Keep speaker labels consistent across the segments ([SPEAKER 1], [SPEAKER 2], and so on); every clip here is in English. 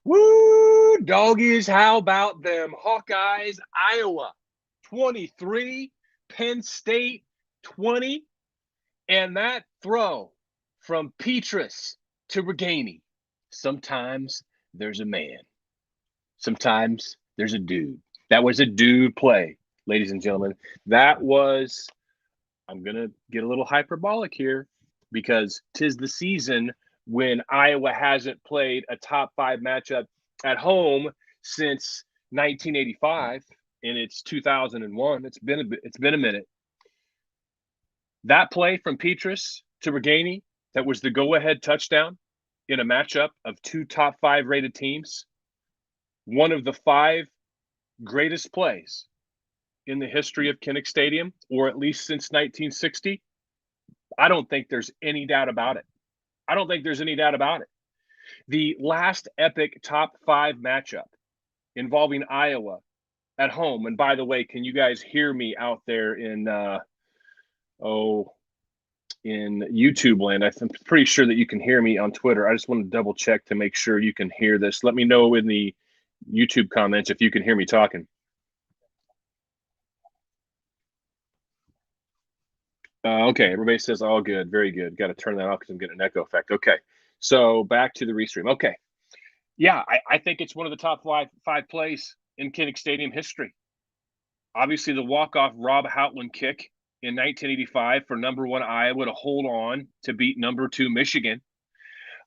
[SPEAKER 1] Woo, doggies, how about them? Hawkeyes, Iowa, 23, Penn State, 20, and that throw from Petrus to Reganey. Sometimes there's a man. Sometimes there's a dude. That was a dude play, ladies and gentlemen. That was, I'm going to get a little hyperbolic here because 'tis the season when Iowa hasn't played a top five matchup at home since 1985, and it's 2001. It's been a minute. That play from Petrus to Reganey, that was the go-ahead touchdown in a matchup of two top five rated teams. One of the five greatest plays in the history of Kinnick Stadium, or at least since 1960. I don't think there's any doubt about it. I don't think there's any doubt about it. The last epic top five matchup involving Iowa at home. And by the way, can you guys hear me out there in in YouTube land? I'm pretty sure that you can hear me on Twitter. I just want to double check to make sure you can hear this. Let me know in the YouTube comments if you can hear me talking. Okay, everybody says all good, very good. Got to turn that off because I'm getting an echo effect. Okay, so back to the restream. Okay, yeah, I think it's one of the top five plays in Kinnick Stadium history. Obviously, the walk-off Rob Houtland kick in 1985 for number one Iowa to hold on to beat number two Michigan.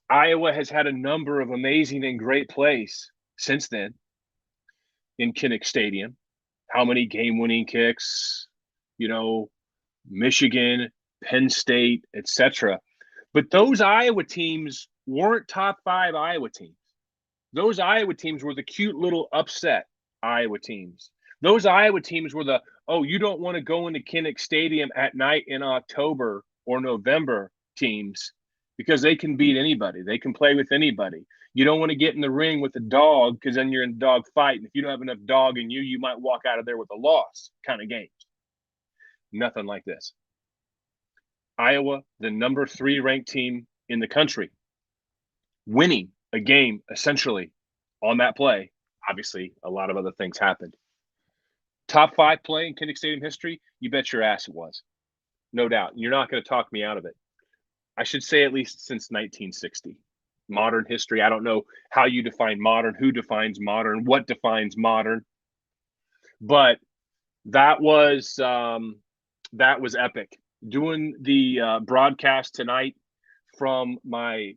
[SPEAKER 1] Iowa has had a number of amazing and great plays since then in Kinnick Stadium. How many game-winning kicks? Michigan, Penn State, etc. But those Iowa teams weren't top five Iowa teams. Those Iowa teams were the cute little upset Iowa teams. Those Iowa teams were the, oh, you don't want to go into Kinnick Stadium at night in October or November teams because they can beat anybody. They can play with anybody. You don't want to get in the ring with a dog because then you're in a dog fight. And if you don't have enough dog in you, you might walk out of there with a loss kind of games. Nothing like this. Iowa, the number three ranked team in the country, winning a game essentially on that play. Obviously, a lot of other things happened. Top five play in Kinnick Stadium history? You bet your ass it was. No doubt. You're not going to talk me out of it. I should say at least since 1960. Modern history. I don't know how you define modern, who defines modern, what defines modern. But that was epic. Doing the broadcast tonight from my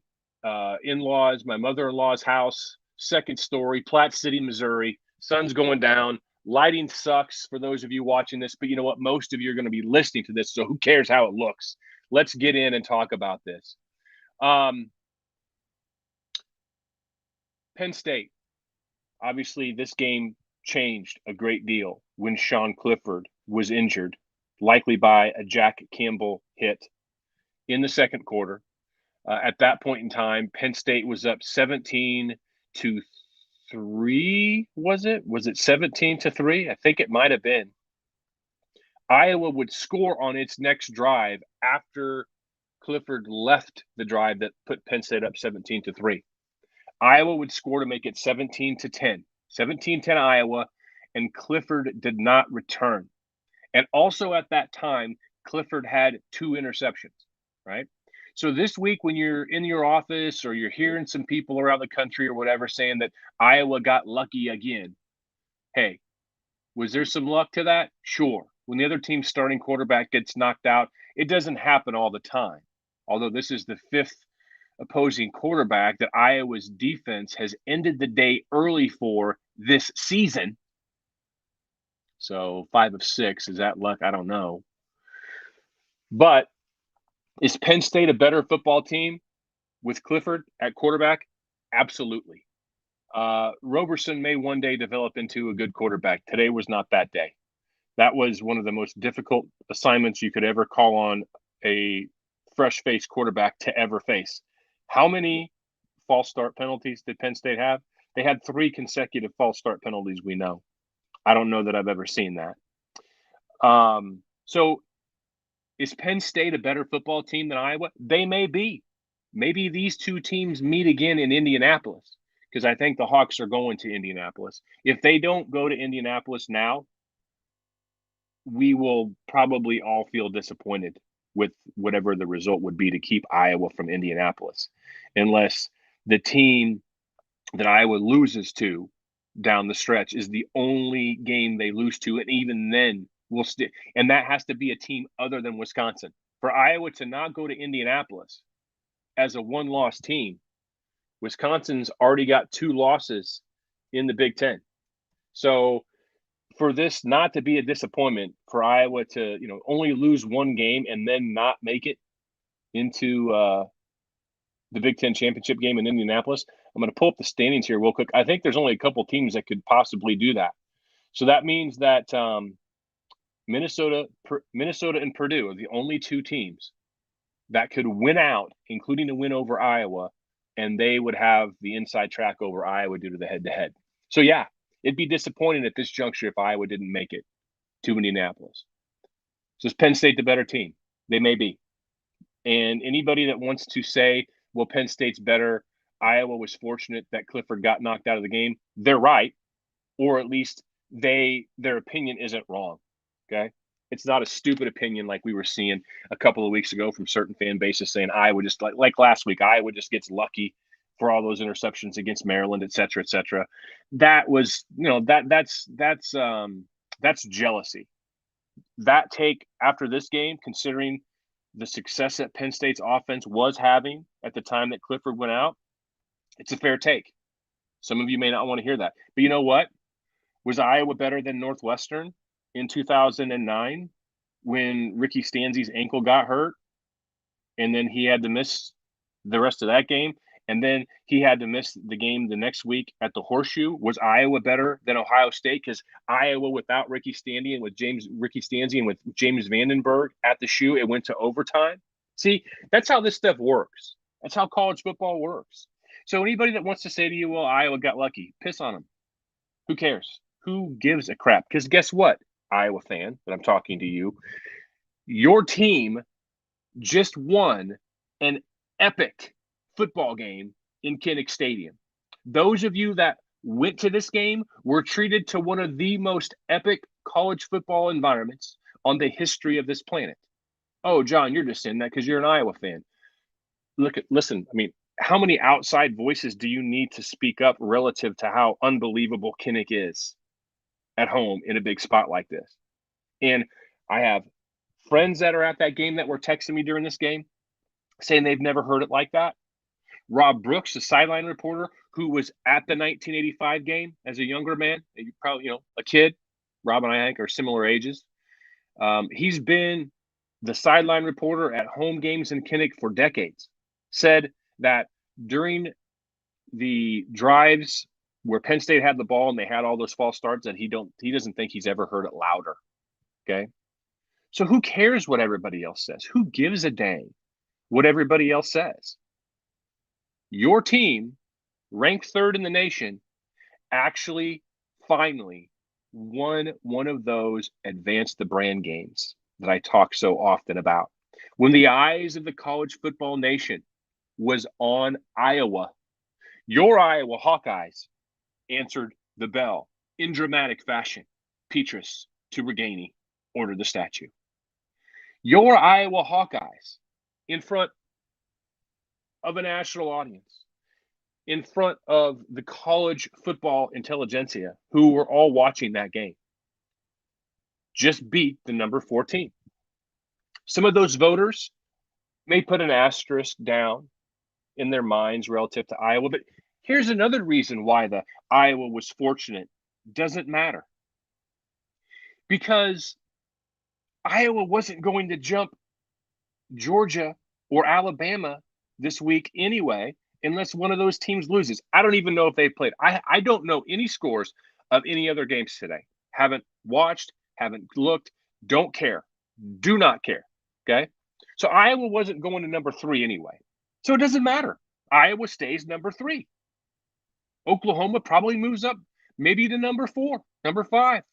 [SPEAKER 1] in-laws, my mother-in-law's house, second story, Platte City, Missouri. Sun's going down. Lighting sucks for those of you watching this, but you know what? Most of you are going to be listening to this, so who cares how it looks? Let's get in and talk about this. Penn State. Obviously, this game changed a great deal when Sean Clifford was injured, likely by a Jack Campbell hit in the second quarter. At that point in time, Penn State was up 17-3. Was it 17-3? I think it might have been. Iowa would score on its next drive after Clifford left the drive that put Penn State up 17-3. Iowa would score to make it 17-10. 17-10 Iowa, and Clifford did not return. And also at that time, Clifford had two interceptions, right? So this week, when you're in your office or you're hearing some people around the country or whatever saying that Iowa got lucky again, hey, was there some luck to that? Sure. When the other team's starting quarterback gets knocked out, it doesn't happen all the time. Although this is the fifth opposing quarterback that Iowa's defense has ended the day early for this season. So 5 of 6, is that luck? I don't know. But is Penn State a better football team with Clifford at quarterback? Absolutely. Roberson may one day develop into a good quarterback. Today was not that day. That was one of the most difficult assignments you could ever call on a fresh-faced quarterback to ever face. How many false start penalties did Penn State have? They had 3 consecutive false start penalties, we know. I don't know that I've ever seen that. So is Penn State a better football team than Iowa? They may be. Maybe these two teams meet again in Indianapolis because I think the Hawks are going to Indianapolis. If they don't go to Indianapolis now, we will probably all feel disappointed with whatever the result would be to keep Iowa from Indianapolis, unless the team that Iowa loses to down the stretch is the only game they lose to, and even then we'll still, and that has to be a team other than Wisconsin. For Iowa to not go to Indianapolis as a one-loss team, Wisconsin's already got 2 losses in the Big Ten. So for this not to be a disappointment, for Iowa to only lose 1 game and then not make it into the Big Ten championship game in Indianapolis, I'm going to pull up the standings here real quick. I think there's only a couple teams that could possibly do that. So that means that Minnesota and Purdue are the only 2 teams that could win out, including a win over Iowa, and they would have the inside track over Iowa due to the head-to-head. So, yeah, it'd be disappointing at this juncture if Iowa didn't make it to Indianapolis. So is Penn State the better team? They may be. And anybody that wants to say, well, Penn State's better, Iowa was fortunate that Clifford got knocked out of the game, they're right. Or at least their opinion isn't wrong, okay? It's not a stupid opinion like we were seeing a couple of weeks ago from certain fan bases saying Iowa just like last week, Iowa just gets lucky for all those interceptions against Maryland, et cetera, et cetera. That was, that's jealousy. That take after this game, considering the success that Penn State's offense was having at the time that Clifford went out, it's a fair take. Some of you may not want to hear that. But you know what? Was Iowa better than Northwestern in 2009 when Ricky Stanzi's ankle got hurt and then he had to miss the rest of that game? And then he had to miss the game the next week at the Horseshoe. Was Iowa better than Ohio State? Because Iowa without Ricky Stanzi and with James Vandenberg at the shoe, it went to overtime. See, that's how this stuff works. That's how college football works. So anybody that wants to say to you, well, Iowa got lucky, piss on them. Who cares? Who gives a crap? Because guess what, Iowa fan that I'm talking to you, your team just won an epic football game in Kinnick Stadium. Those of you that went to this game were treated to one of the most epic college football environments on the history of this planet. Oh, John, you're just saying that because you're an Iowa fan. Listen, I mean, how many outside voices do you need to speak up relative to how unbelievable Kinnick is at home in a big spot like this? And I have friends that are at that game that were texting me during this game saying they've never heard it like that. Rob Brooks, the sideline reporter who was at the 1985 game as a younger man, probably, a kid. Rob and I think are similar ages. He's been the sideline reporter at home games in Kinnick for decades. Said that during the drives where Penn State had the ball and they had all those false starts, that he doesn't think he's ever heard it louder. Okay. So who cares what everybody else says? Who gives a dang what everybody else says? Your team, ranked 3rd in the nation, actually finally won one of those advance the brand games that I talk so often about. When the eyes of the college football nation was on Iowa, your Iowa Hawkeyes answered the bell in dramatic fashion. Petrus to Reganey ordered the statue. Your Iowa Hawkeyes, in front of a national audience, in front of the college football intelligentsia who were all watching that game, just beat the number 14. Some of those voters may put an asterisk down in their minds relative to Iowa, but here's another reason why the Iowa was fortunate doesn't matter. Because Iowa wasn't going to jump Georgia or Alabama this week anyway, unless one of those teams loses. I don't even know if they played. I don't know any scores of any other games today. Haven't watched, haven't looked, don't care, do not care, okay? So Iowa wasn't going to number 3 anyway. So it doesn't matter. Iowa stays number 3. Oklahoma probably moves up maybe to number 4, number 5.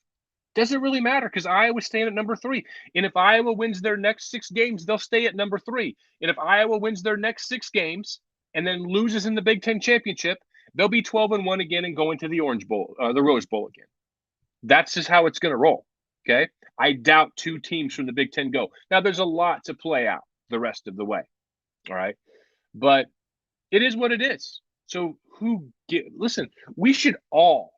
[SPEAKER 1] Doesn't really matter because Iowa's staying at number 3. And if Iowa wins their next 6 games, they'll stay at number 3. And if Iowa wins their next 6 games and then loses in the Big Ten championship They'll be 12-1 again and going to the Orange Bowl, the Rose Bowl again. That's just how it's going to roll. Okay. I doubt 2 teams from the Big Ten go. Now, there's a lot to play out the rest of the way. All right. But it is what it is. So listen, we should all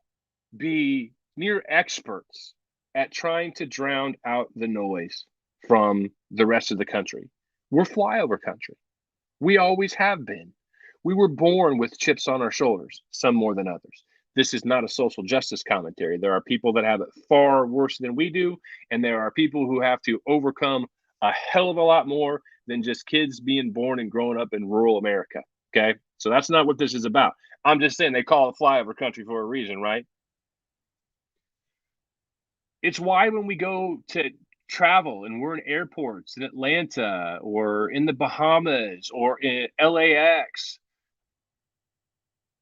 [SPEAKER 1] be near experts at trying to drown out the noise from the rest of the country. We're flyover country. We always have been. We were born with chips on our shoulders, some more than others. This is not a social justice commentary. There are people that have it far worse than we do, and there are people who have to overcome a hell of a lot more than just kids being born and growing up in rural America. Okay. So that's not what this is about. I'm just saying they call it flyover country for a reason, right? It's why when we go to travel and we're in airports in Atlanta or in the Bahamas or in LAX,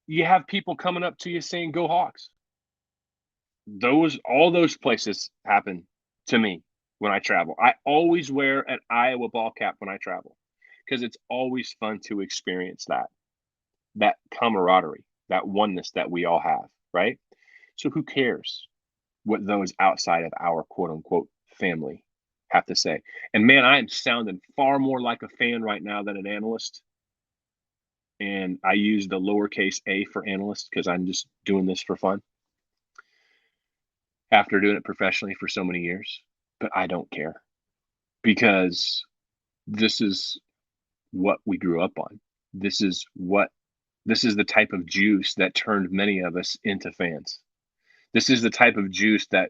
[SPEAKER 1] you have people coming up to you saying, "Go Hawks." All those places happen to me when I travel. I always wear an Iowa ball cap when I travel because it's always fun to experience that camaraderie, that oneness that we all have, right? So who cares what those outside of our quote unquote family have to say? And man, I am sounding far more like a fan right now than an analyst. And I use the lowercase a for analyst because I'm just doing this for fun after doing it professionally for so many years. But I don't care because this is what we grew up on. This is the type of juice that turned many of us into fans. This is the type of juice that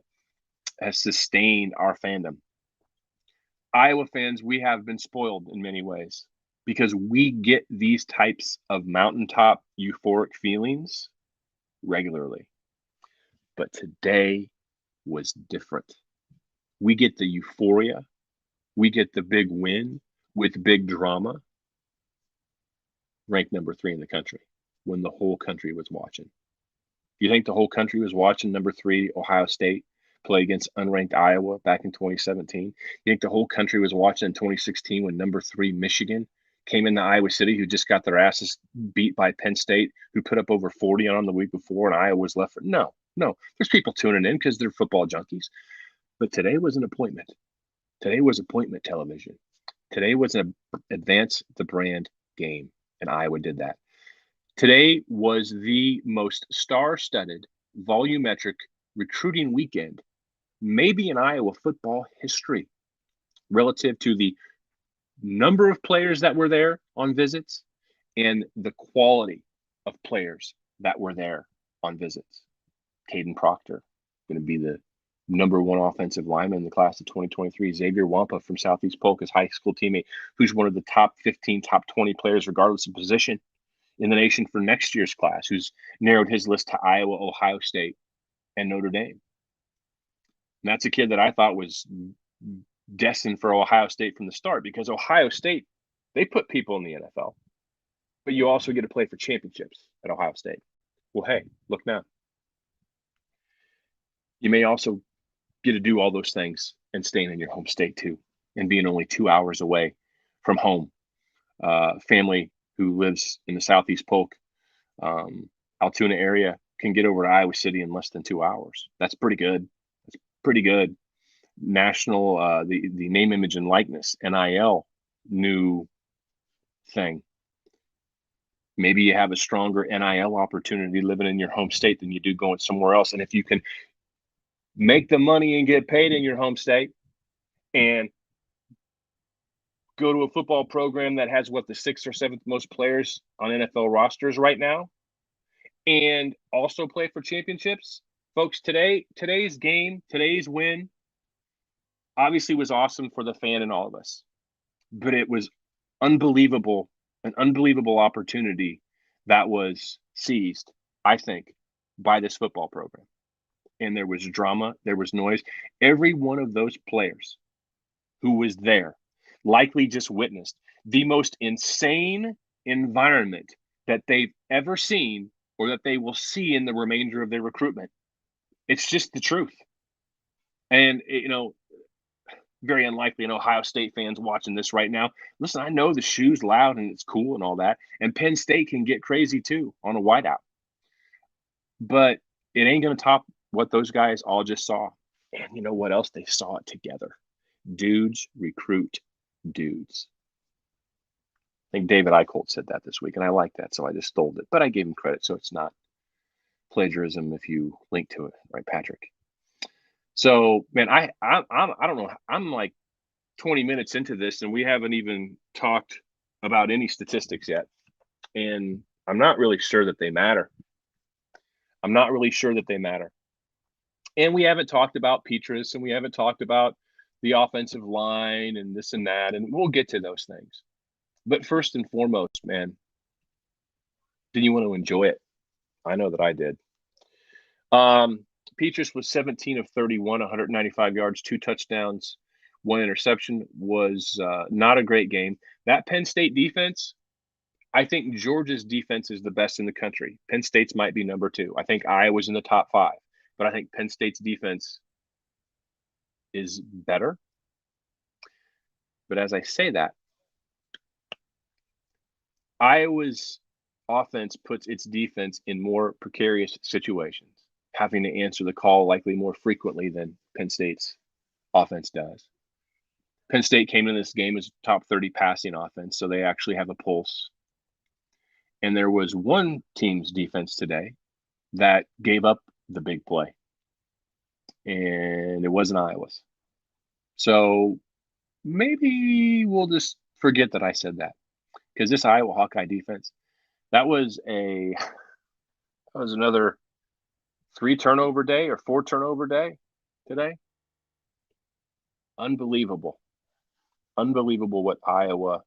[SPEAKER 1] has sustained our fandom. Iowa fans, we have been spoiled in many ways because we get these types of mountaintop euphoric feelings regularly. But today was different. We get the euphoria, we get the big win with big drama, ranked number 3 in the country when the whole country was watching. You think the whole country was watching number 3 Ohio State play against unranked Iowa back in 2017? You think the whole country was watching in 2016 when number 3 Michigan came into Iowa City, who just got their asses beat by Penn State, who put up over 40 on them the week before, and Iowa was left for no. There's people tuning in because they're football junkies. But today was an appointment. Today was appointment television. Today was an advance the brand game, and Iowa did that. Today was the most star-studded, volumetric recruiting weekend, maybe in Iowa football history, relative to the number of players that were there on visits and the quality of players that were there on visits. Caden Proctor, going to be the number 1 offensive lineman in the class of 2023. Xavier Wampa from Southeast Polk, his high school teammate, who's one of the top 15, top 20 players, regardless of position, in the nation for next year's class, who's narrowed his list to Iowa, Ohio State, and Notre Dame. And that's a kid that I thought was destined for Ohio State from the start because Ohio State, they put people in the NFL, but you also get to play for championships at Ohio State. Well, hey, look now. You may also get to do all those things and staying in your home state too, and being only 2 hours away from home. Family who lives in the Southeast Polk, Altoona area can get over to Iowa City in less than 2 hours. That's pretty good. That's pretty good. National, the name, image, and likeness, NIL, new thing. Maybe you have a stronger NIL opportunity living in your home state than you do going somewhere else. And if you can make the money and get paid in your home state and go to a football program that has the 6th or 7th most players on NFL rosters right now, and also play for championships, folks, today's game, today's win, obviously was awesome for the fan and all of us, but it was an unbelievable opportunity that was seized, I think, by this football program. And there was drama, there was noise. Every one of those players who was there likely just witnessed the most insane environment that they've ever seen or that they will see in the remainder of their recruitment. It's just the truth. And, very unlikely an Ohio State fans watching this right now. Listen, I know the shoe's loud and it's cool and all that. And Penn State can get crazy too on a whiteout. but it ain't going to top what those guys all just saw. And you know what else? They saw it together. Dudes recruit dudes. I think David Eicholt said that this week, and I like that, so I just stole it. But I gave him credit, so it's not plagiarism if you link to it, right, Patrick? So, man, I don't know. I'm like 20 minutes into this, and we haven't even talked about any statistics yet. And I'm not really sure that they matter. I'm not really sure that they matter. And we haven't talked about Petrus, and we haven't talked about the offensive line and this and that, and we'll get to those things. But first and foremost, man, did you want to enjoy it? I know that I did. Petrus was 17 of 31, 195 yards, 2 touchdowns, 1 interception. Was not a great game. That Penn State defense, I think Georgia's defense is the best in the country. Penn State's might be number 2. I think Iowa's in the top 5, but I think Penn State's defense is better. But as I say that, Iowa's offense puts its defense in more precarious situations, having to answer the call likely more frequently than Penn State's offense does. Penn State came in this game as top 30 passing offense, so they actually have a pulse. And there was one team's defense today that gave up the big play, and it wasn't Iowa's. So maybe we'll just forget that I said that, because this Iowa Hawkeye defense, that was another 3 turnover day or 4 turnover day today. Unbelievable what Iowa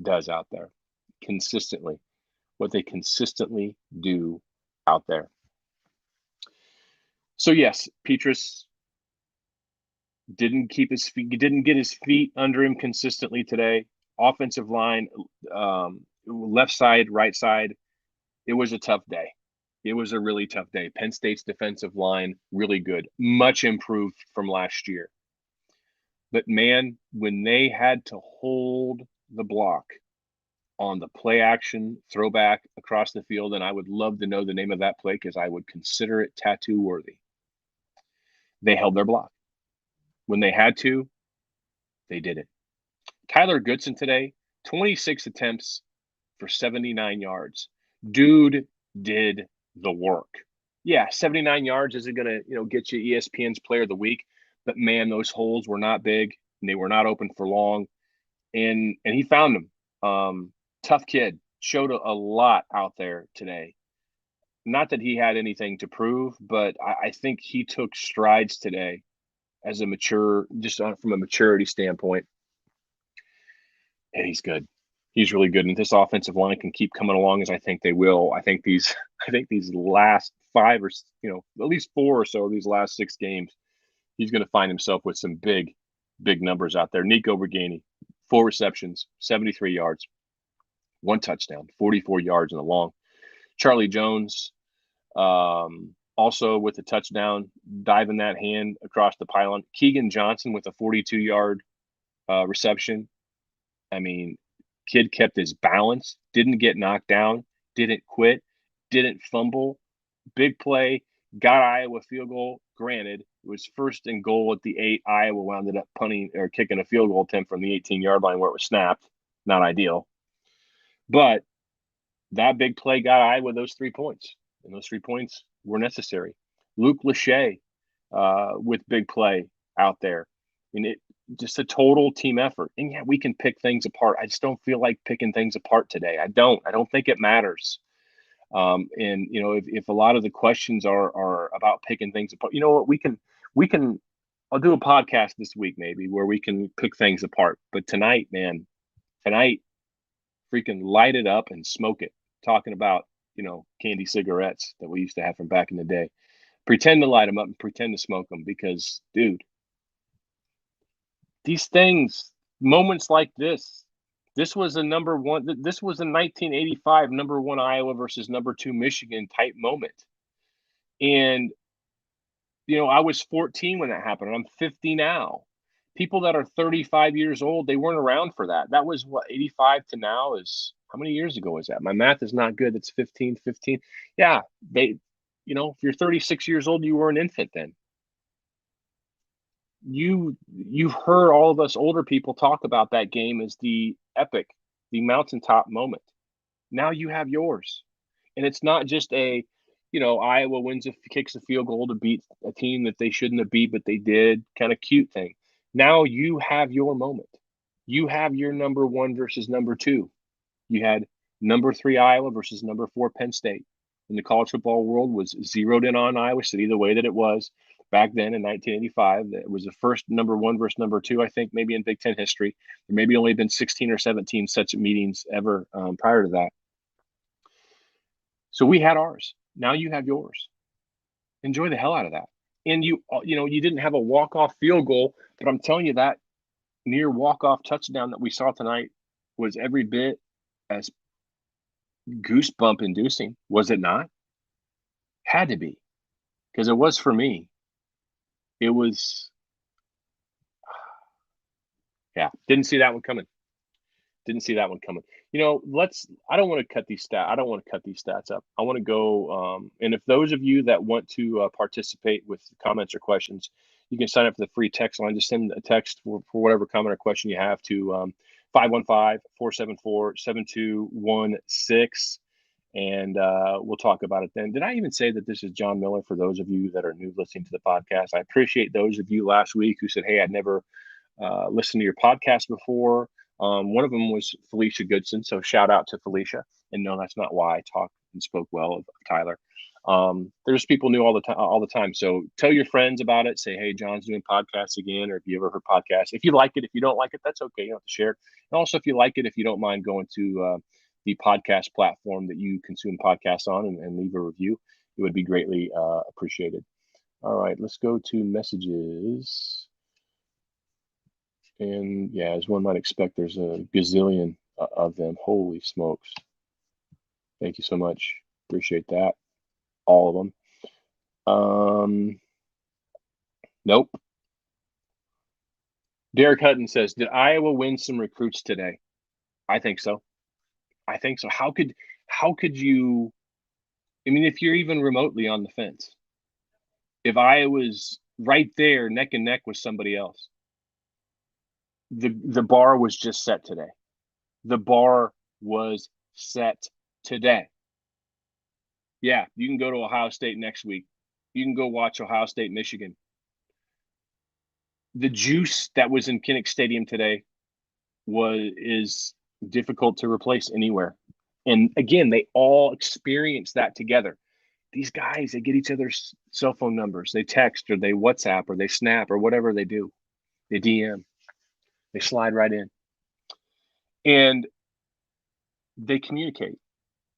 [SPEAKER 1] does out there consistently, what they consistently do out there. So yes, Petrus didn't get his feet under him consistently today. Offensive line, left side, right side, it was a tough day. It was a really tough day. Penn State's defensive line, really good, much improved from last year. But man, when they had to hold the block on the play action throwback across the field, and I would love to know the name of that play because I would consider it tattoo worthy. They held their block. When they had to, they did it. Tyler Goodson today, 26 attempts for 79 yards. Dude did the work. Yeah, 79 yards isn't going to, get you ESPN's player of the week, but man, those holes were not big and they were not open for long. And he found them. Tough kid, showed a lot out there today. Not that he had anything to prove, but I think he took strides today as a mature, just from a maturity standpoint. And he's good. He's really good. And if this offensive line can keep coming along as I think they will, I think these last 5 or at least 4 or so of these last 6 games, he's going to find himself with some big numbers out there. Nico Reganey, 4 receptions, 73 yards, 1 touchdown, 44 yards in the long. Charlie Jones, also with a touchdown, diving that hand across the pylon. Keegan Johnson with a 42-yard reception. I mean, kid kept his balance, didn't get knocked down, didn't quit, didn't fumble. Big play, got Iowa field goal. Granted, it was 1st and goal at the 8. Iowa wound up punting or kicking a field goal attempt from the 18-yard line where it was snapped. Not ideal. But that big play got Iowa those 3 points, and those 3 points were necessary. Luke Lachey with big play out there. I mean, just a total team effort. And yeah, we can pick things apart. I just don't feel like picking things apart today. I don't think it matters. And if a lot of the questions are about picking things apart, you know what, we can I'll do a podcast this week maybe where we can pick things apart. But tonight, freaking light it up and smoke it. Talking about, candy cigarettes that we used to have from back in the day. Pretend to light them up and pretend to smoke them because, dude, these things, moments like this was a number 1. This was a 1985 number 1 Iowa versus number 2 Michigan type moment. And, I was 14 when that happened. And I'm 50 now. People that are 35 years old, they weren't around for that. That was 85 to now is, how many years ago is that? My math is not good. It's 15. Yeah, if you're 36 years old, you were an infant then. You've heard all of us older people talk about that game as the epic, the mountaintop moment. Now you have yours. And it's not just Iowa kicks a field goal to beat a team that they shouldn't have beat, but they did, kind of cute thing. Now you have your moment. You have your number 1 versus number 2. You had number 3 Iowa versus number 4 Penn State. And the college football world was zeroed in on Iowa City the way that it was back then in 1985. It was the first number 1 versus number 2, I think, maybe in Big Ten history. There maybe only been 16 or 17 such meetings ever prior to that. So we had ours. Now you have yours. Enjoy the hell out of that. And you didn't have a walk-off field goal, but I'm telling you that near walk-off touchdown that we saw tonight was every bit as goosebump inducing, was it not? Had to be, because it was for me. It was, yeah, didn't see that one coming. I don't want to cut these stats up. I want to go, and if those of you that want to participate with comments or questions, you can sign up for the free text line. Just send a text for whatever comment or question you have to 515-474-7216, and we'll talk about it then. Did I even say that this is John Miller for those of you that are new listening to the podcast? I appreciate those of you last week who said, hey, I'd never listened to your podcast before. One of them was Felicia Goodson, so shout out to Felicia. And no, that's not why I talked and spoke well of Tyler. There's people new all the time. So tell your friends about it. Say, hey, John's doing podcasts again, or if you ever heard podcasts. If you like it, if you don't like it, that's okay. You don't have to share it. And also, if you like it, if you don't mind going to the podcast platform that you consume podcasts on and leave a review, it would be greatly appreciated. All right, let's go to messages. And yeah, as one might expect, there's a gazillion of them. Holy smokes. Thank you so much. Appreciate that. All of them. Nope. Derek Hutton says, did Iowa win some recruits today? I think so. How could you, if you're even remotely on the fence, if Iowa's right there neck and neck with somebody else, the bar was just set today. The bar was set today. Yeah, you can go to Ohio State next week. You can go watch Ohio State, Michigan. The juice that was in Kinnick Stadium today is difficult to replace anywhere. And again, they all experienced that together. These guys, they get each other's cell phone numbers. They text or they WhatsApp or they Snap or whatever they do. They DM. They slide right in. And they communicate.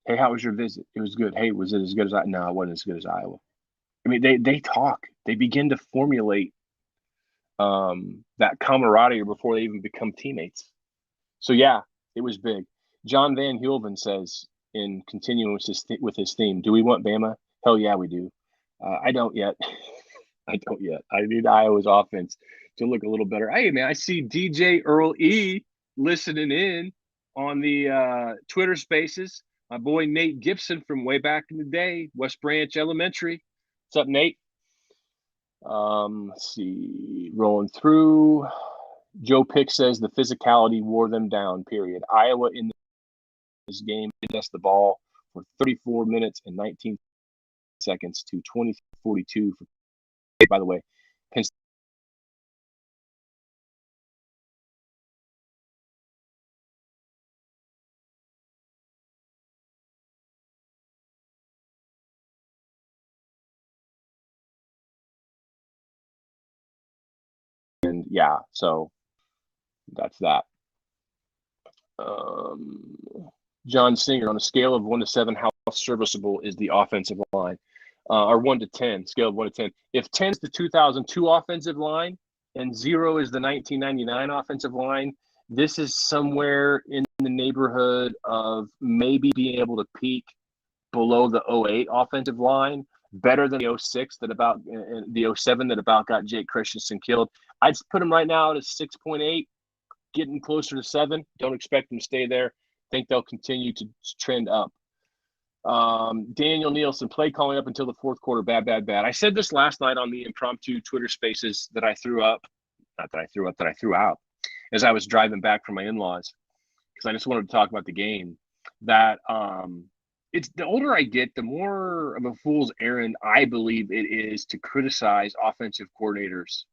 [SPEAKER 1] Hey, how was your visit? It was good. Hey, was it as good as Iowa? No, it wasn't as good as Iowa. They talk. They begin to formulate that camaraderie before they even become teammates. So yeah, it was big. John Van Hulven says, in continuing with his theme, do we want Bama? Hell yeah, we do. I don't yet. I need Iowa's offense to look a little better. Hey, man, I see DJ Earl E listening in on the Twitter Spaces. My boy Nate Gibson from way back in the day, West Branch Elementary. What's up, Nate? Let's see. Rolling through. Joe Pick says the physicality wore them down, period. Iowa in this game possessed the ball for 34 minutes and 19 seconds to 20-42. By the way, Penn State. And yeah, so that's that. John Singer, on a scale of 1 to 7, how serviceable is the offensive line? Or 1 to 10, scale of 1 to 10. If 10 is the 2002 offensive line and 0 is the 1999 offensive line, this is somewhere in the neighborhood of maybe being able to peak below the 08 offensive line, better than the 06 the 07 that about got Jake Christensen killed. I'd put him right now at a 6.8, getting closer to 7. Don't expect them to stay there. Think they'll continue to trend up. Daniel Nielsen, play calling up until the fourth quarter, bad, bad, bad. I said this last night on the impromptu Twitter spaces that I threw up, not that I threw up, that I threw out as I was driving back from my in-laws, because I just wanted to talk about the game. That it's the older I get, the more of a fool's errand I believe it is to criticize offensive coordinators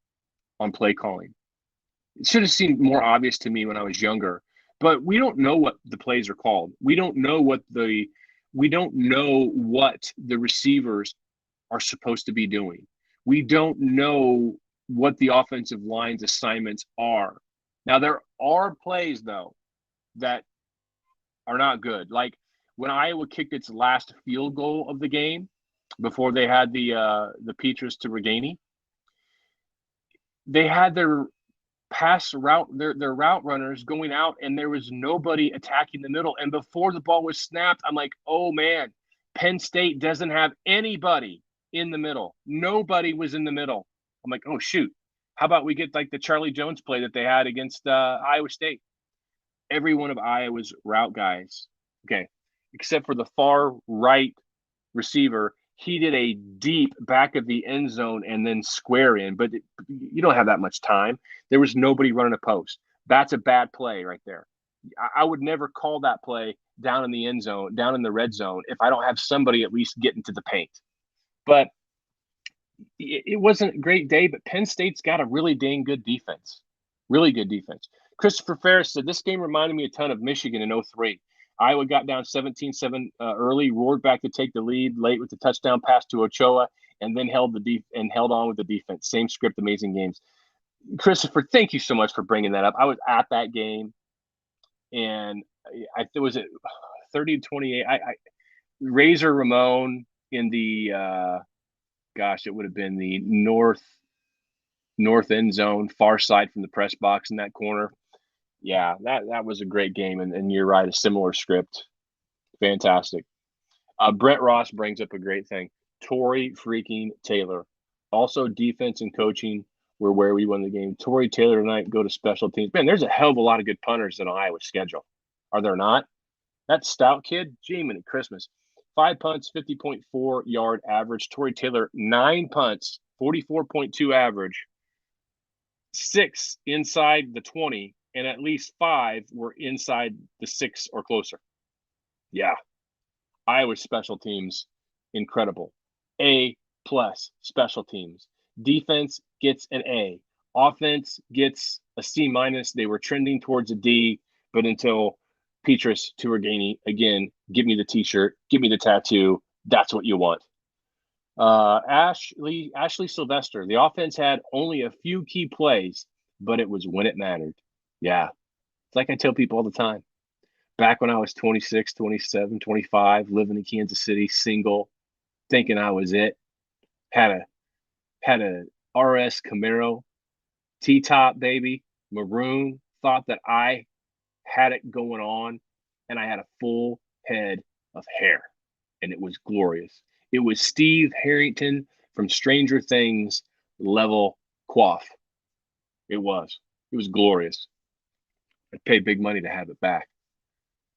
[SPEAKER 1] on play calling. It should have seemed more obvious to me when I was younger, but we don't know what the plays are called. We don't know what the receivers are supposed to be doing. We don't know what the offensive line's assignments are. Now, there are plays, though, that are not good. Like when Iowa kicked its last field goal of the game before they had the Petrus to Reganey, they had their pass route, their route runners going out, and there was nobody attacking the middle. And before the ball was snapped, I'm like, oh man, Penn State doesn't have anybody in the middle. Nobody was in the middle. I'm like, oh shoot, how about we get like the Charlie Jones play that they had against Iowa State? Every one of Iowa's route guys, okay, except for the far right receiver, he did a deep back of the end zone and then square in, but you don't have that much time. There was nobody running a post. That's a bad play right there. I would never call that play down in the end zone, down in the red zone, if I don't have somebody at least getting to the paint. But it wasn't a great day, but Penn State's got a really dang good defense. Really good defense. Christopher Ferris said, this game reminded me a ton of Michigan in 03. Iowa got down 17-7 early, roared back to take the lead late with the touchdown pass to Ochoa, and then held on with the defense. Same script, amazing games. Christopher, thank you so much for bringing that up. I was at that game, and it was at 30-28. Razor Ramon in the it would have been the north end zone, far side from the press box in that corner. Yeah, that was a great game, and you're right, a similar script. Fantastic. Brent Ross brings up a great thing. Tory freaking Taylor. Also, defense and coaching were where we won the game. Tory Taylor tonight, go to special teams. Man, there's a hell of a lot of good punters in Iowa's schedule. Are there not? That Stout kid, Jiminy Christmas. 5 punts, 50.4 yard average. Tory Taylor, 9 punts, 44.2 average. 6 inside the 20, and at least 5 were inside the 6 or closer. Yeah. Iowa special teams, incredible. A+ special teams. Defense gets an A. Offense gets a C-. They were trending towards a D, but until Petrus to Reganey, again, give me the T-shirt, give me the tattoo. That's what you want. Ashley Sylvester, the offense had only a few key plays, but it was when it mattered. Yeah. It's like I tell people all the time. Back when I was 26, 27, 25, living in Kansas City, single, thinking I was it. Had a RS Camaro, T-top, baby, maroon, thought that I had it going on, and I had a full head of hair, and it was glorious. It was Steve Harrington from Stranger Things level coif. It was glorious. I'd pay big money to have it back.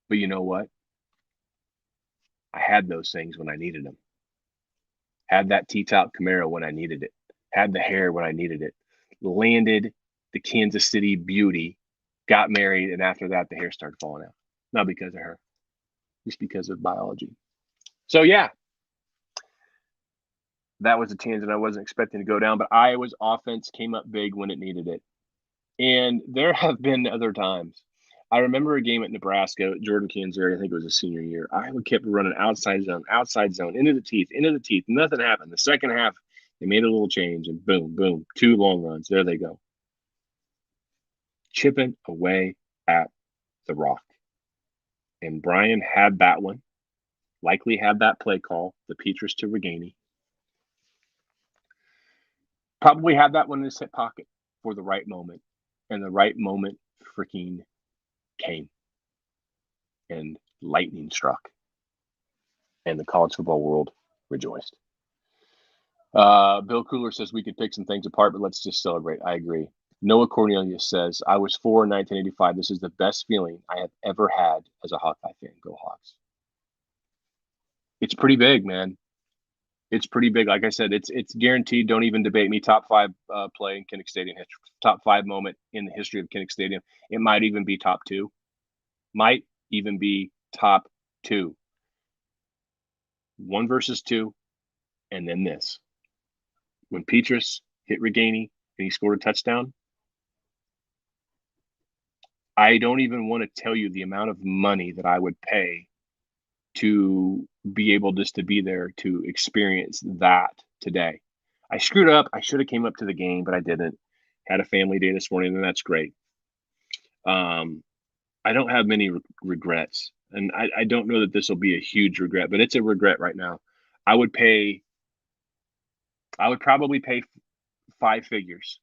[SPEAKER 1] But you know what? I had those things when I needed them. Had that T-top Camaro when I needed it. Had the hair when I needed it. Landed the Kansas City beauty, got married, and after that, the hair started falling out. Not because of her, just because of biology. So, yeah, that was a tangent I wasn't expecting to go down, but Iowa's offense came up big when it needed it. And there have been other times. I remember a game at Nebraska, Jordan Canzeri, I think it was a senior year. Iowa kept running outside zone, into the teeth. Nothing happened. The second half, they made a little change, and boom, boom, 2 long runs. There they go. Chipping away at the rock. And Brian had that one, likely had that play call, the Petrus to Reganey. Probably had that one in his hip pocket for the right moment. And the right moment freaking came. And lightning struck. And the college football world rejoiced. Bill Cooler says we could pick some things apart, but let's just celebrate. I agree. Noah Cornelius says, I was 4 in 1985. This is the best feeling I have ever had as a Hawkeye fan. Go Hawks. It's pretty big, man. It's pretty big. Like I said, it's guaranteed. Don't even debate me. Top five play in Kinnick Stadium history. Top five moment in the history of Kinnick Stadium. It might even be top two. Might even be top two. 1 versus 2, and then this. When Petrus hit Reganey and he scored a touchdown, I don't even want to tell you the amount of money that I would pay to be able just to be there to experience that today. I screwed up. I should have came up to the game, but I didn't. Had a family day this morning, and that's great. I don't have many regrets, and I don't know that this will be a huge regret, but it's a regret right now. I would probably pay 5 figures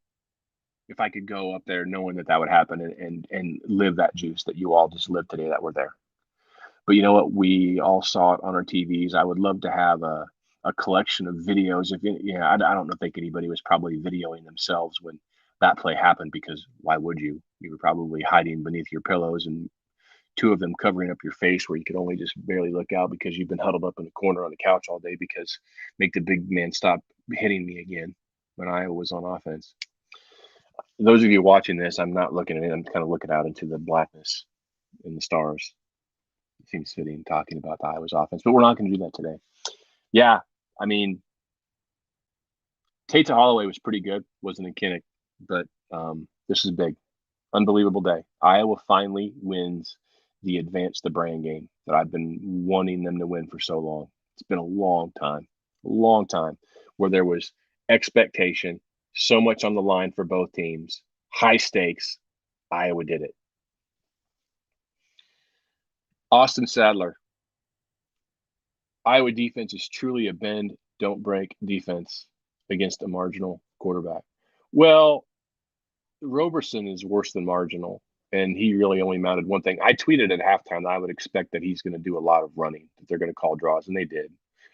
[SPEAKER 1] if I could go up there knowing that would happen and live that juice that you all just lived today that were there. But you know what? We all saw it on our TVs. I would love to have a collection of videos. I don't know if anybody was probably videoing themselves when that play happened, because why would you? You were probably hiding beneath your pillows, and 2 of them covering up your face where you could only just barely look out because you've been huddled up in the corner on the couch all day because make the big man stop hitting me again when Iowa was on offense. Those of you watching this, I'm not looking at it. I'm kind of looking out into the blackness and the stars. It seems fitting talking about the Iowa's offense, but we're not going to do that today. Yeah, I mean, Tate Holloway was pretty good, wasn't in Kinnick, but this is big. Unbelievable day. Iowa finally wins the Advance the Brand game that I've been wanting them to win for so long. It's been a long time where there was expectation, so much on the line for both teams, high stakes. Iowa did it. Austin Sadler. Iowa defense is truly a bend, don't break defense against a marginal quarterback. Well, Roberson is worse than marginal, and he really only mounted one thing. I tweeted at halftime that I would expect that he's going to do a lot of running, that they're going to call draws, and they did.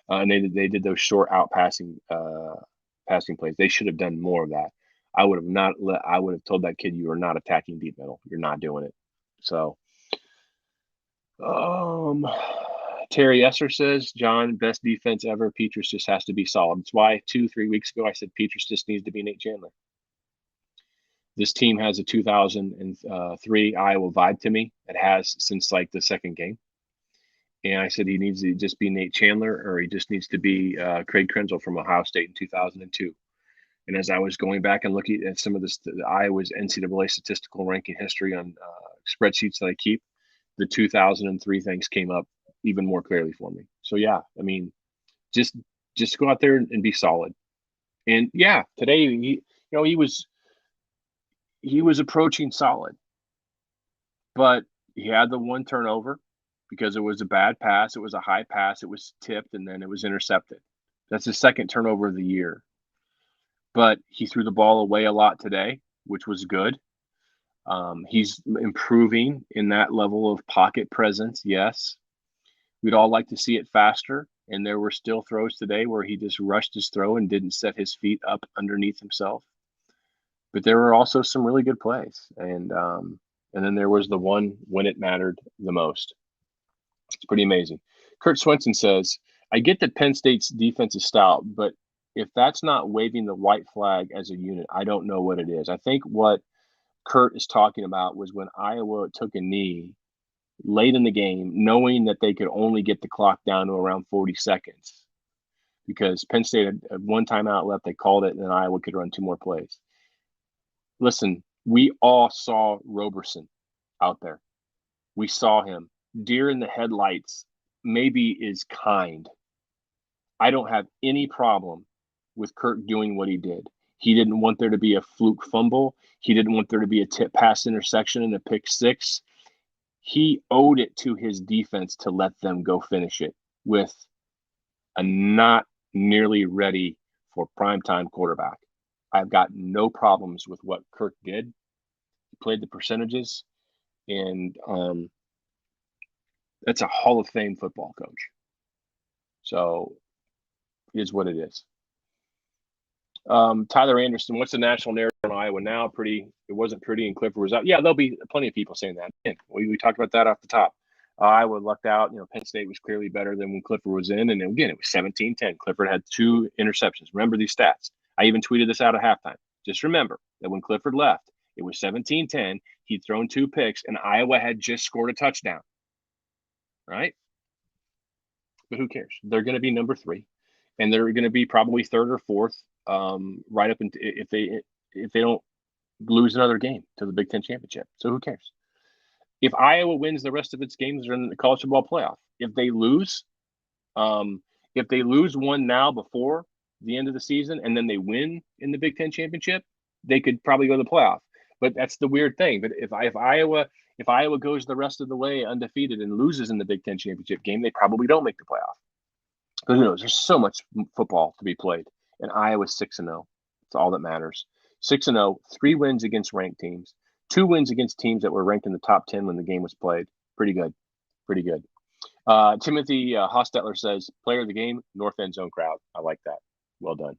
[SPEAKER 1] And they did those short out passing plays. They should have done more of that. I would have told that kid, you are not attacking deep middle. You're not doing it. So, Terry Esser says, John, best defense ever. Petrus just has to be solid. That's why 2-3 weeks ago I said Petrus just needs to be Nate Chandler. This team has a 2003 Iowa vibe to me. It has since like the second game. And I said he needs to just be Nate Chandler, or he just needs to be Craig Krenzel from Ohio State in 2002. And as I was going back and looking at some of the Iowa's NCAA statistical ranking history on spreadsheets that I keep, the 2003 things came up even more clearly for me. So yeah, I mean, just go out there and be solid. And yeah, today he was approaching solid, but he had the one turnover because it was a bad pass. It was a high pass. It was tipped, and then it was intercepted. That's his second turnover of the year. But he threw the ball away a lot today, which was good. He's improving in that level of pocket presence, yes. We'd all like to see it faster, and there were still throws today where he just rushed his throw and didn't set his feet up underneath himself. But there were also some really good plays, and then there was the one when it mattered the most. It's pretty amazing. Kurt Swenson says, I get that Penn State's defense is stout, but if that's not waving the white flag as a unit, I don't know what it is. I think what Kurt is talking about was when Iowa took a knee late in the game, knowing that they could only get the clock down to around 40 seconds because Penn State had one timeout left. They called it, and then Iowa could run 2 more plays. Listen, we all saw Roberson out there. We saw him. Deer in the headlights maybe is kind. I don't have any problem with Kirk doing what he did. He didn't want there to be a fluke fumble. He didn't want there to be a tip pass intersection and a pick 6. He owed it to his defense to let them go finish it with a not nearly ready for primetime quarterback. I've got no problems with what Kirk did. He played the percentages, and that's a Hall of Fame football coach. So it is what it is. Tyler Anderson, what's the national narrative on Iowa now? It wasn't pretty, and Clifford was out. Yeah, there'll be plenty of people saying that. We talked about that off the top. Iowa lucked out. Penn State was clearly better than when Clifford was in. And again, it was 17-10. Clifford had 2 interceptions. Remember these stats. I even tweeted this out at halftime. Just remember that when Clifford left, it was 17-10. He'd thrown 2 picks, and Iowa had just scored a touchdown. Right? But who cares? They're going to be number 3, and they're going to be probably 3rd or 4th, right up if they don't lose another game to the Big Ten championship. So who cares? If Iowa wins the rest of its games, they're in the college football playoff. If they lose one now before the end of the season, and then they win in the Big Ten championship, they could probably go to the playoff. But that's the weird thing. But if Iowa goes the rest of the way undefeated and loses in the Big Ten championship game, they probably don't make the playoff. But who knows? There's so much football to be played, and Iowa's 6-0. That's all that matters. 6-0, 3 wins against ranked teams, 2 wins against teams that were ranked in the top 10 when the game was played. Pretty good. Timothy Hostetler says, player of the game, north end zone crowd. I like that. Well done.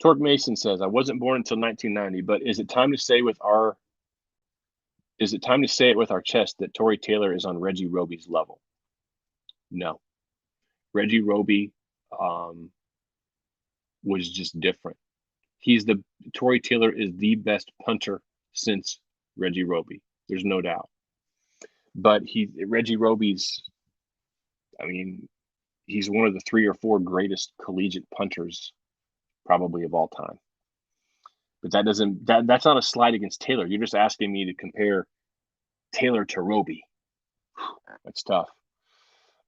[SPEAKER 1] Torque Mason says, I wasn't born until 1990, but is it time to say it with our chest that Tory Taylor is on Reggie Roby's level? No. Reggie Roby was just different. Tory Taylor is the best punter since Reggie Roby. There's no doubt. But Reggie Roby's, he's one of the 3 or 4 greatest collegiate punters probably of all time. But that's not a slide against Taylor. You're just asking me to compare Taylor to Roby. That's tough.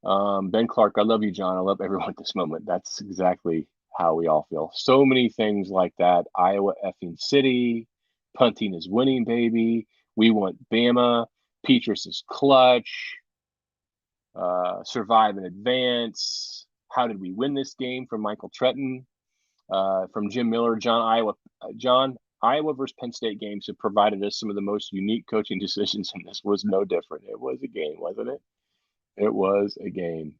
[SPEAKER 1] Ben Clark, I love you, John. I love everyone at this moment. That's exactly how we all feel. So many things like that. Iowa effing city. Punting is winning, baby. We want Bama. Petrus is clutch. Survive and advance. How did we win this game? From Michael Tretton. From Jim Miller. John, Iowa versus Penn State games have provided us some of the most unique coaching decisions, and this was no different. It was a game, wasn't it? It was a game.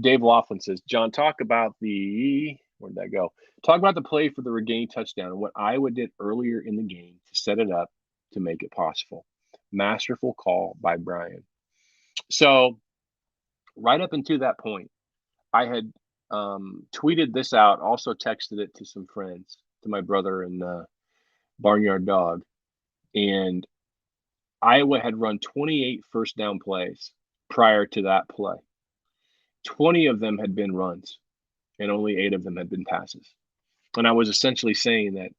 [SPEAKER 1] Dave Laughlin says, John, talk about where'd that go? Talk about the play for the regained touchdown and what Iowa did earlier in the game to set it up to make it possible. Masterful call by Brian. So right up until that point, I had tweeted this out, also texted it to some friends, to my brother and Barnyard Dog. And Iowa had run 28 first down plays prior to that play. 20 of them had been runs, and only 8 of them had been passes. And I was essentially saying that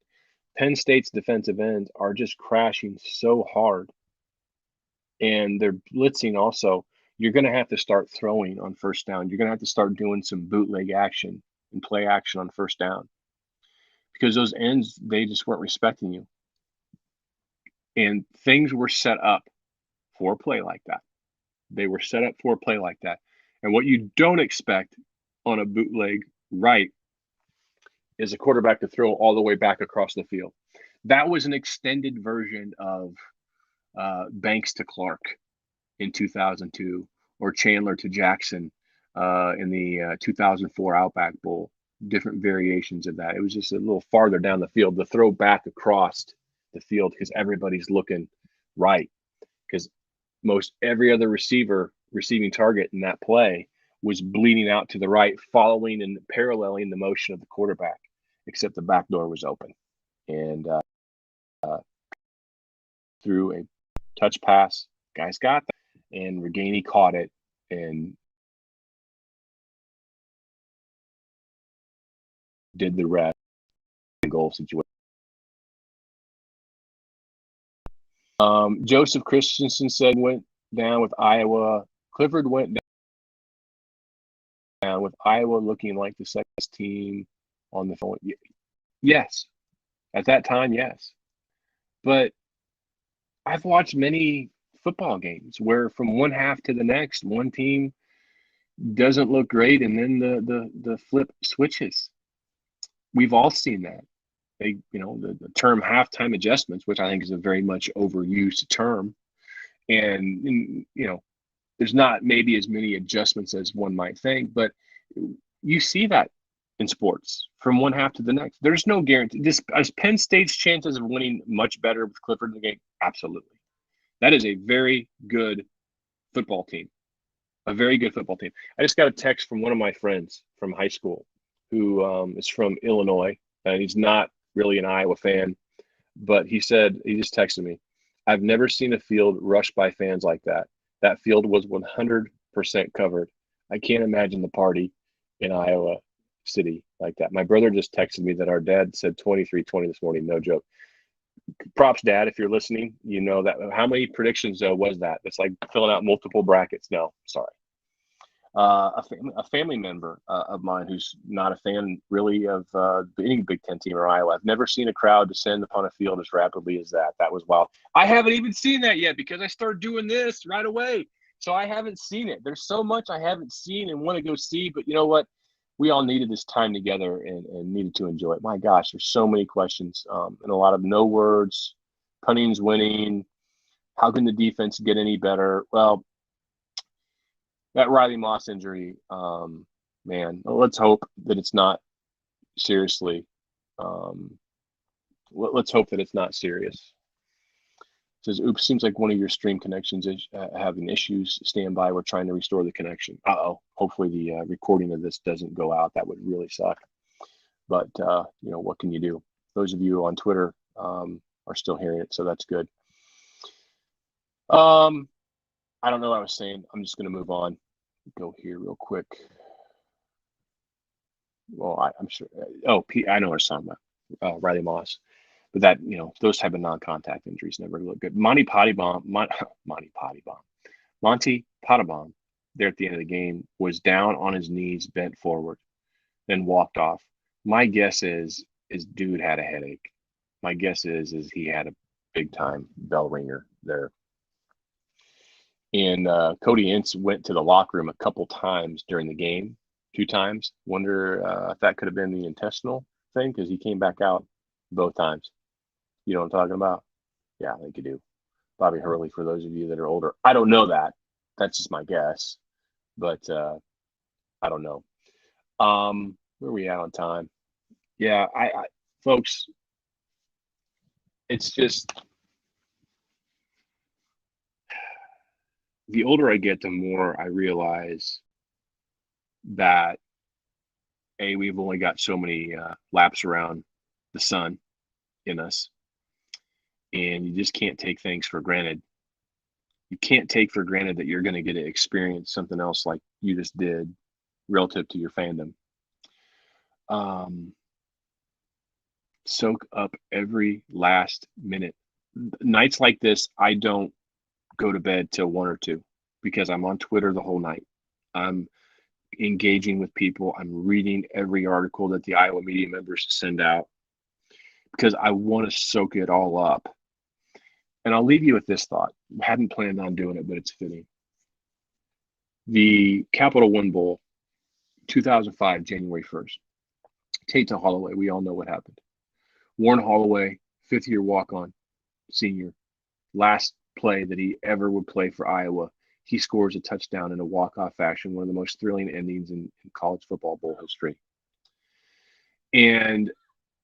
[SPEAKER 1] Penn State's defensive ends are just crashing so hard, and they're blitzing also. You're going to have to start throwing on first down. You're going to have to start doing some bootleg action and play action on first down, because those ends, they just weren't respecting you. And things were set up for a play like that. They were set up for a play like that. And what you don't expect on a bootleg right is a quarterback to throw all the way back across the field. That was an extended version of Banks to Clark in 2002, or Chandler to Jackson in the 2004 Outback Bowl. Different variations of that. It was just a little farther down the field, the throw back across the field, because everybody's looking right. Because most every other receiving target in that play was bleeding out to the right, following and paralleling the motion of the quarterback, except the back door was open. And through a touch pass, guys got that, and Reganey caught it and did the rest. Goal situation. Joseph Christensen said went down with Iowa. Clifford went down with Iowa looking like the second team on the phone. Yes. At that time, yes. But I've watched many football games where from one half to the next, one team doesn't look great, and then the flip switches. We've all seen that. The term halftime adjustments, which I think is a very much overused term, and there's not maybe as many adjustments as one might think, but you see that in sports from one half to the next. There's no guarantee. Is Penn State's chances of winning much better with Clifford in the game? Absolutely. That is a very good football team. A very good football team. I just got a text from one of my friends from high school who is from Illinois, and he's not really an Iowa fan, but he said, he just texted me, I've never seen a field rushed by fans like that. That field was 100% covered. I can't imagine the party in Iowa City like that. My brother just texted me that our dad said 23-20 this morning. No joke. Props, Dad, if you're listening. You know that. How many predictions was that? It's like filling out multiple brackets. No, sorry. A family member of mine who's not a fan really of any Big Ten team or Iowa. I've never seen a crowd descend upon a field as rapidly as that. That was wild. I haven't even seen that yet because I started doing this right away. So I haven't seen it. There's so much I haven't seen and want to go see. But you know what? We all needed this time together and needed to enjoy it. My gosh, there's so many questions and a lot of no words. Punning's winning. How can the defense get any better? Well, that Riley Moss injury, man, let's hope that it's not seriously. Let's hope that it's not serious. It says, oops, seems like one of your stream connections is having issues. Stand by. We're trying to restore the connection. Uh-oh. Hopefully the recording of this doesn't go out. That would really suck. But, you know, what can you do? Those of you on Twitter are still hearing it, so that's good. I don't know what I was saying. I'm just going to move on. Go here real quick. Well, I'm sure. Oh, I know what I'm talking about. Riley Moss, but that, you know, those type of non-contact injuries never look good. Monty Pottybaum, there at the end of the game was down on his knees, bent forward, then walked off. My guess is dude had a headache. My guess is he had a big time bell ringer there. And Cody Ince went to the locker room a couple times during the game, 2 times. Wonder if that could have been the intestinal thing because he came back out both times. You know what I'm talking about? Yeah, I think you do. Bobby Hurley, for those of you that are older. I don't know that. That's just my guess. But I don't know. Where are we at on time? Yeah, I folks, it's just the older I get, the more I realize that we've only got so many laps around the sun in us, and you just can't take things for granted. You can't take for granted that you're going to get to experience something else like you just did relative to your fandom. Soak up every last minute. Nights like this, I don't go to bed till 1 or 2 because I'm on Twitter the whole night. I'm engaging with people. I'm reading every article that the Iowa media members send out because I want to soak it all up. And I'll leave you with this thought. I hadn't planned on doing it, but it's fitting. The Capital One Bowl, 2005, January 1st. Tate Holloway, we all know what happened. Warren Holloway, 5th-year walk-on, senior, last play that he ever would play for Iowa. He scores a touchdown in a walk-off fashion, one of the most thrilling endings in college football bowl history. And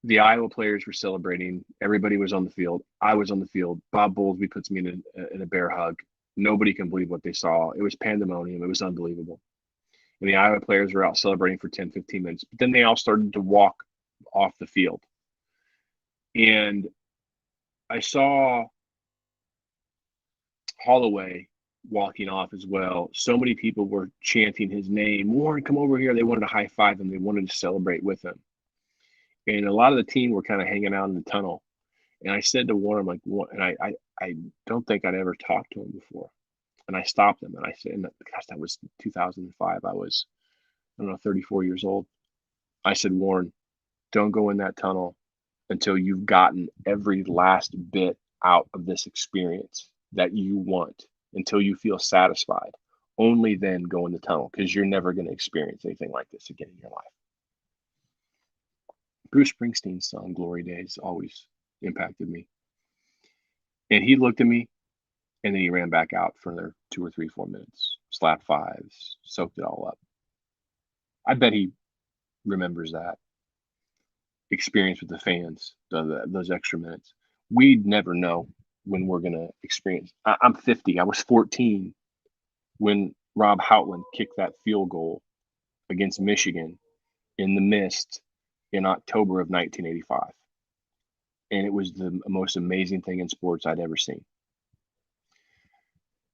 [SPEAKER 1] the Iowa players were celebrating. Everybody was on the field. I was on the field. Bob Bowlesby puts me in a bear hug. Nobody can believe what they saw. It was pandemonium. It was unbelievable. And the Iowa players were out celebrating for 10, 15 minutes. But then they all started to walk off the field. And I saw Holloway walking off as well. So many people were chanting his name. Warren, come over here. They wanted to high five him. They wanted to celebrate with him. And a lot of the team were kind of hanging out in the tunnel. And I said to Warren, like, and I don't think I'd ever talked to him before. And I stopped him and I said, gosh, that was 2005. I was, 34 years old. I said, Warren, don't go in that tunnel until you've gotten every last bit out of this experience that you want, until you feel satisfied. Only then go in the tunnel, because you're never going to experience anything like this again in your life. Bruce Springsteen's song, Glory Days, always impacted me. And he looked at me, and then he ran back out for another 2 or 3, 4 minutes, slapped fives, soaked it all up. I bet he remembers that experience with the fans, those extra minutes. We'd never know when we're going to experience. I'm 50. I was 14 when Rob Houtland kicked that field goal against Michigan in the mist in October of 1985. And it was the most amazing thing in sports I'd ever seen.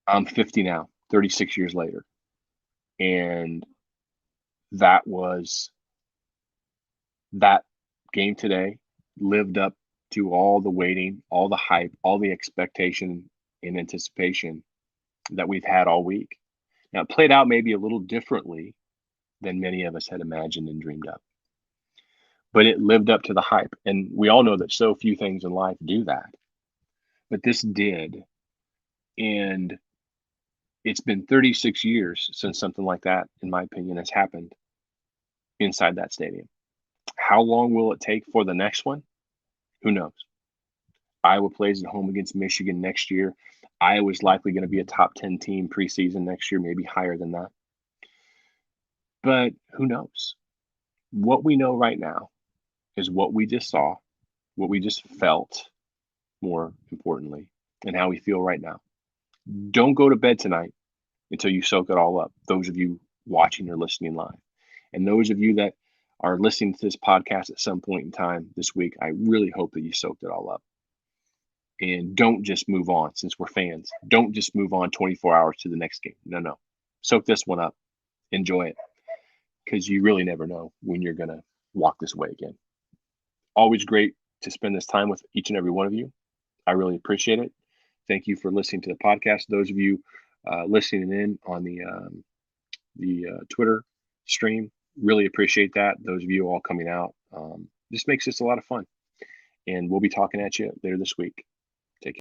[SPEAKER 1] I'm 50 now, 36 years later. And that game today lived up to all the waiting, all the hype, all the expectation and anticipation that we've had all week. Now, it played out maybe a little differently than many of us had imagined and dreamed up, but it lived up to the hype. And we all know that so few things in life do that, but this did. And it's been 36 years since something like that, in my opinion, has happened inside that stadium. How long will it take for the next one? Who knows? Iowa plays at home against Michigan next year. Iowa's likely going to be a top 10 team preseason next year, maybe higher than that. But who knows? What we know right now is what we just saw, what we just felt, more importantly, and how we feel right now. Don't go to bed tonight until you soak it all up, those of you watching or listening live. And those of you that are listening to this podcast at some point in time this week, I really hope that you soaked it all up. And don't just move on, since we're fans. Don't just move on 24 hours to the next game. No. Soak this one up. Enjoy it. Because you really never know when you're going to walk this way again. Always great to spend this time with each and every one of you. I really appreciate it. Thank you for listening to the podcast. Those of you listening in on the Twitter stream, really appreciate that. Those of you all coming out, this makes this a lot of fun. And we'll be talking at you later this week.